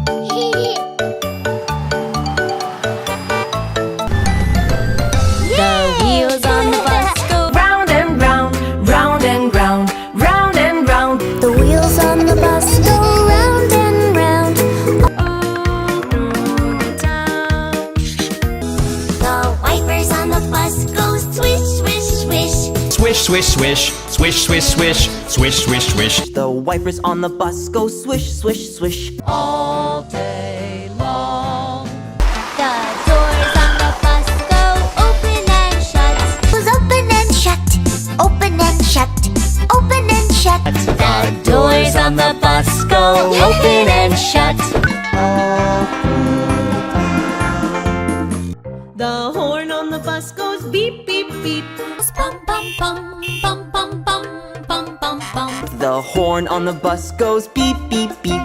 The wheels on the bus go round and round, round and round, round and round. The wheels on the bus go round and round. All through the town. The wipers on the bus go swish, swish, swish. Swish, swish, swish, swish, swish, swish, swish, swish, swish. The wipers on the bus go swish, swish, swish. All day long. The doors on the bus go open and shut. Goes open and shut, open and shut, open and shut. The doors on the bus go open and shut. The horn on the bus goes beep, beep, beep. Bum, bum, bum, bum, bum, bum, bum, bum, bum. The horn on the bus goes beep, beep, beep.